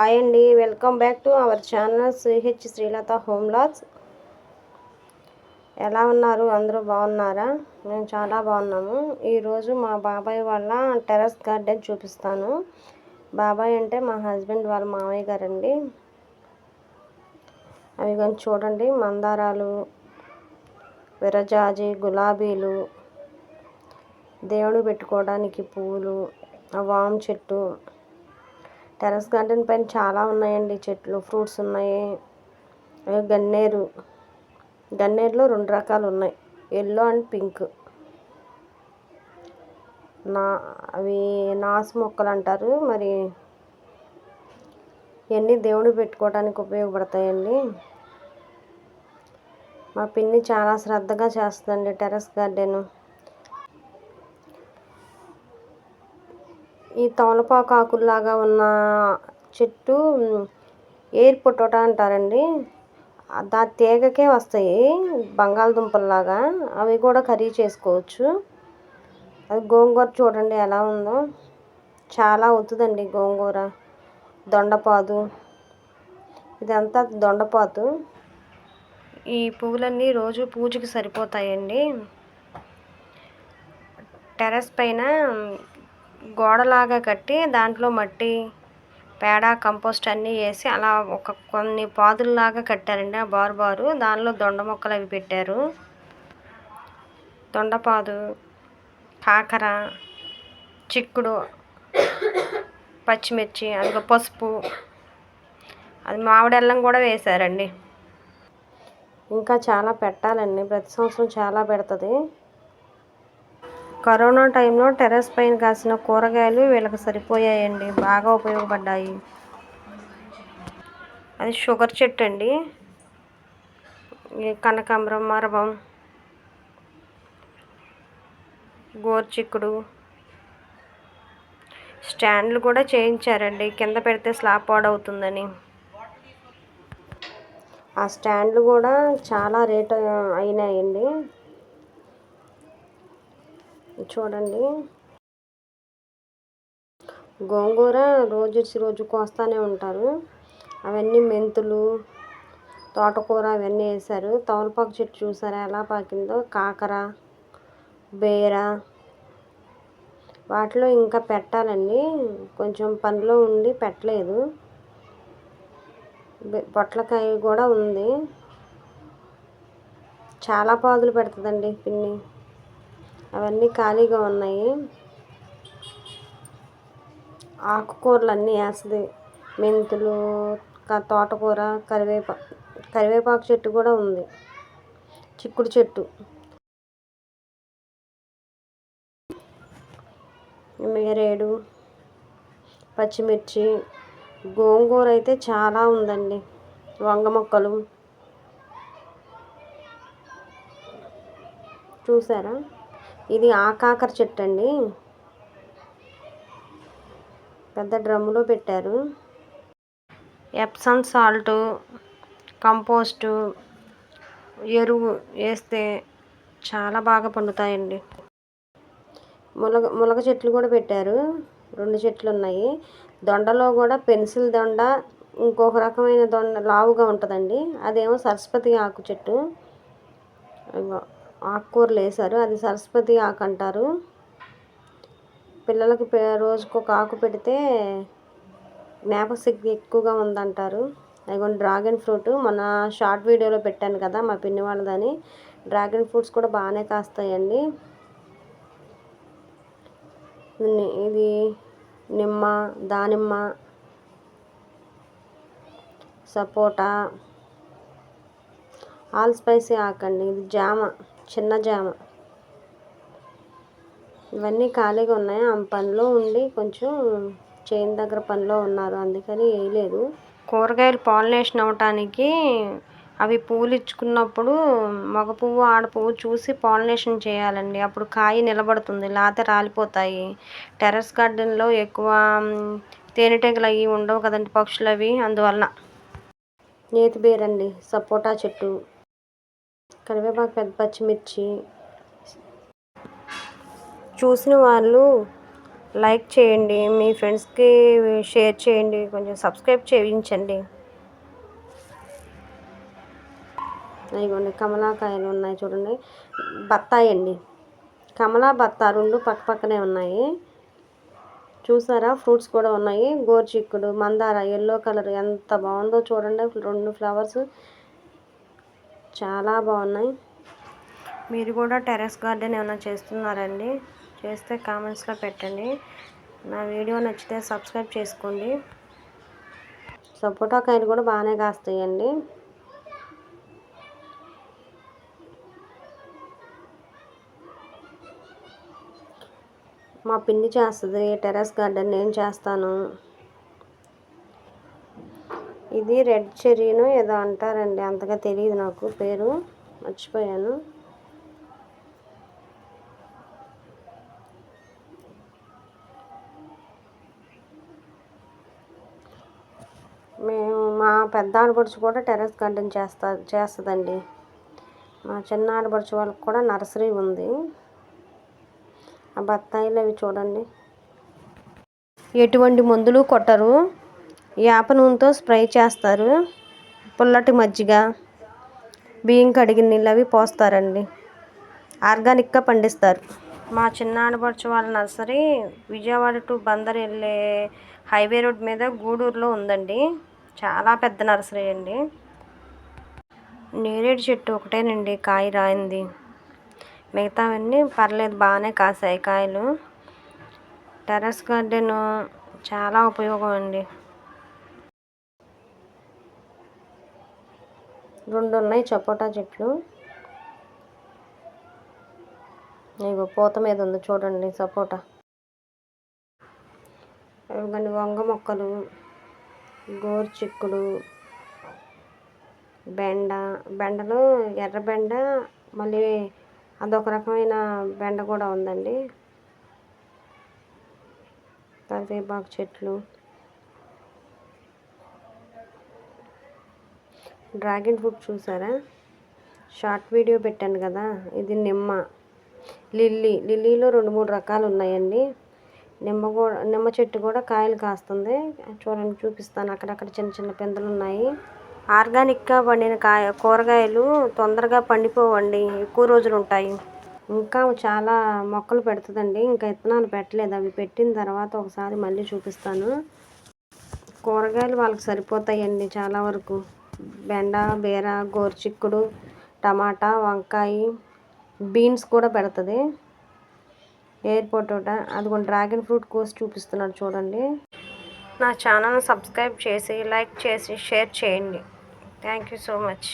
Hi అండి, welcome back to our channel CH Srilatha home logs. ఎలా ఉన్నారు? అందరూ బాగున్నారా? మేము చాలా బాగున్నాము. ఈరోజు మా బాబాయ్ వాళ్ళ టెర్రస్ గార్డెన్ చూపిస్తాను. బాబాయ్ అంటే మా హస్బెండ్ వాళ్ళ మామయ్య గారండి. అవి కానీ చూడండి, మందారాలు, విరజాజి, గులాబీలు, దేవుడు పెట్టుకోవడానికి పూలు, వామ చెట్టు. టెర్రస్ గార్డెన్ పైన చాలా ఉన్నాయండి చెట్లు, ఫ్రూట్స్ ఉన్నాయి. గన్నేరులో 2 రకాలు ఉన్నాయి, ఎల్లో అండ్ పింక్. అవి నాసు మొక్కలు అంటారు. మరి ఇవన్నీ దేవుడు పెట్టుకోవడానికి ఉపయోగపడతాయండి. మా పిన్ని చాలా శ్రద్ధగా చేస్తుందండి టెర్రస్ గార్డెన్. ఈ తమలపాకు ఆకుల్లాగా ఉన్న చెట్టు ఎయిర్ పొటాటో అంటారండి. దా తీగకే వస్తాయి బంగాళదుంపల్లాగా, అవి కూడా కర్రీ చేసుకోవచ్చు. అది గోంగూర చూడండి ఎలా ఉందో, చాలా అవుతుందండి గోంగూర. దొండపాదు, ఇదంతా దొండపాదు. ఈ పువ్వులన్నీ రోజు పూజకి సరిపోతాయండి. టెర్రస్ పైన గోడలాగా కట్టి దాంట్లో మట్టి, పేడ, కంపోస్ట్ అన్నీ వేసి అలా కొన్ని పాదుల్లాగా కట్టారండి. ఆ బారు దానిలో దొండ మొక్కలు అవి పెట్టారు. దొండపాదు, కాకర, చిక్కుడు, పచ్చిమిర్చి, అందులో పసుపు, అది మామిడల్లం కూడా వేశారండి. ఇంకా చాలా పెట్టాలండి, ప్రతి సంవత్సరం చాలా పెడుతుంది. కరోనా టైంలో టెర్రస్ పైన కాసిన కూరగాయలు వీళ్ళకి సరిపోయాయండి, బాగా ఉపయోగపడ్డాయి. అది షుగర్ చెట్టు అండి, కనకాంబరం, మరవం, గోరుచిక్కుడు. స్టాండ్లు కూడా చేయించారండి, కింద పెడితే స్లాబ్ పాడవుతుందని. ఆ స్టాండ్లు కూడా చాలా రేటు అయినాయండి. చూడండి, గోంగూర రోజు కోస్తానే ఉంటారు. అవన్నీ మెంతులు, తోటకూర అవన్నీ వేశారు. తమలపాకు చెట్టు చూసారా ఎలా పాకిందో. కాకర, బేర, వాటిలో ఇంకా పెట్టాలండి, కొంచెం పనిలో ఉండి పెట్టలేదు. పొట్లకాయ కూడా ఉంది. చాలా పాదులు పెడుతుందండి పిన్ని. అవన్నీ ఖాళీగా ఉన్నాయి. ఆకుకూరలు అన్నీ వేస్తుంది, మెంతులు, తోటకూర, కరివేపాకు చెట్టు కూడా ఉంది, చిక్కుడు చెట్టు, మేరేడు, పచ్చిమిర్చి, గోంగూర అయితే చాలా ఉందండి. వంగ మొక్కలు చూసారా, ఇది ఆకాకర చెట్టు అండి, పెద్ద డ్రమ్ములో పెట్టారు. ఎప్సమ్ సాల్ట్, కంపోస్టు, ఎరువు వేస్తే చాలా బాగా పండుతాయండి. ములగ చెట్లు కూడా పెట్టారు, 2 చెట్లు ఉన్నాయి. దొండలో కూడా పెన్సిల్ దొండ, ఇంకొక రకమైన దొండ లావుగా ఉంటుందండి, అదేమో సరస్వతి ఆకు చెట్టు. ఆకుకూరలు వేశారు, అది సరస్వతి ఆకు అంటారు. పిల్లలకి రోజుకొక ఆకు పెడితే జ్ఞాపకశక్తి ఎక్కువగా ఉందంటారు. అదిగోండి డ్రాగన్ ఫ్రూట్, మన షార్ట్ వీడియోలో పెట్టాను కదా మా పిన్ని వాళ్ళదని. డ్రాగన్ ఫ్రూట్స్ కూడా బాగానే కాస్తాయండి. ఇది నిమ్మ, దానిమ్మ, సపోటా, ఆల్ స్పైసీ ఆకండి. ఇది జామ, చిన్న జామ. ఇవన్నీ ఖాళీగా ఉన్నాయి. ఆ పనిలో ఉండి కొంచెం చేను దగ్గర పనిలో ఉన్నారు, అందుకని వేయలేదు. కూరగాయలు పాలినేషన్ అవ్వటానికి అవి పువ్వులు ఇచ్చుకున్నప్పుడు మగ పువ్వు, ఆడ పువ్వు చూసి పాలినేషన్ చేయాలండి, అప్పుడు కాయ నిలబడుతుంది, లేకపోతే రాలిపోతాయి. టెర్రస్ గార్డెన్లో ఎక్కువ తేనెటీగలు అవి ఉండవు కదండి, పక్షులు అవి, అందువల్ల. నేతి బీరండి, సపోటా చెట్టు, కరివేపాకు, పచ్చిమిర్చి. చూసిన వాళ్ళు లైక్ చేయండి, మీ ఫ్రెండ్స్కి షేర్ చేయండి, కొంచెం సబ్స్క్రైబ్ చేయించండి. ఇదిగోండి కమలాకాయలు ఉన్నాయి చూడండి. బత్తాయి అండి, కమలా బత్తా రెండు పక్క పక్కనే ఉన్నాయి. చూసారా, ఫ్రూట్స్ కూడా ఉన్నాయి. గోరుచిక్కుడు, మందార ఎల్లో కలర్ ఎంత బాగుందో చూడండి. 2 ఫ్లవర్స్ చాలా బాగున్నాయి. మీరు కూడా టెర్రస్ గార్డెన్ ఏమైనా చేస్తున్నారండి? చేస్తే కామెంట్స్లో పెట్టండి. నా వీడియో నచ్చితే సబ్స్క్రైబ్ చేసుకోండి. సపోటా కాయలు కూడా బాగానే కాస్తాయండి. మా పిన్ని చేస్తుంది టెర్రస్ గార్డెన్, నేను చేస్తాను. ఇది రెడ్ చెర్రీను ఏదో అంటారండి, అంతగా తెలియదు నాకు, పేరు మర్చిపోయాను. మా పెద్ద ఆడపడుచు కూడా టెర్రస్ గార్డెన్ చేస్తుందండి. మా చిన్న ఆడపడుచు వాళ్ళకి కూడా నర్సరీ ఉంది. ఆ బత్తాయిలు అవి చూడండి. ఎటువంటి మందులు కొట్టరు, వేప నూనెతో స్ప్రే చేస్తారు. పుల్లటి మజ్జిగ, బియ్యం కడిగిన నీళ్ళు అవి పోస్తారండి. ఆర్గానిక్గా పండిస్తారు. మా చిన్న ఆడపడుచు వాళ్ళ నర్సరీ విజయవాడ టు బందర్ వెళ్ళే హైవే రోడ్ మీద గూడూరులో ఉందండి. చాలా పెద్ద నర్సరీ అండి. నేరేడు చెట్టు ఒకటేనండి కాయ రాయింది, మిగతావన్నీ పర్లేదు బాగానే కాసాయి కాయలు. టెర్రస్ గార్డెన్ చాలా ఉపయోగం అండి. 2 ఉన్నాయి సపోటా చెట్లు. ఇగో పూత మీద ఉంది చూడండి సపోటా. ఇవన్నీ వంగ మొక్కలు, గోరుచిక్కుడు, బెండలు, ఎర్ర బెండ, మళ్ళీ అదొక రకమైన బెండ కూడా ఉందండి. కరివేపాకు చెట్లు, డ్రాగన్ ఫ్రూట్ చూసారా, షార్ట్ వీడియో పెట్టాను కదా. ఇది నిమ్మ, లిల్లీలో 2-3 రకాలు ఉన్నాయండి. నిమ్మ చెట్టు కూడా కాయలు కాస్తుంది చూడండి, చూపిస్తాను. అక్కడక్కడ చిన్న చిన్న పిందెలు ఉన్నాయి. ఆర్గానిక్గా పండిన కూరగాయలు తొందరగా పండిపోవండి, ఎక్కువ రోజులు ఉంటాయి. ఇంకా చాలా మొక్కలు పెడుతుందండి, ఇంకా విత్తనాలు పెట్టలేదు. అవి పెట్టిన తర్వాత ఒకసారి మళ్ళీ చూపిస్తాను. కూరగాయలు వాళ్ళకి సరిపోతాయండి చాలా వరకు. బెండ, బీర, గోరుచిక్కుడు, టమాటా, వంకాయ, బీన్స్ కూడా పెడుతుంది. ఎయిర్ పొటాటో, అదిగోండి డ్రాగన్ ఫ్రూట్ కోసి చూపిస్తున్నాడు చూడండి. నా ఛానల్ సబ్స్క్రైబ్ చేసి, లైక్ చేసి, షేర్ చేయండి. Thank you so much.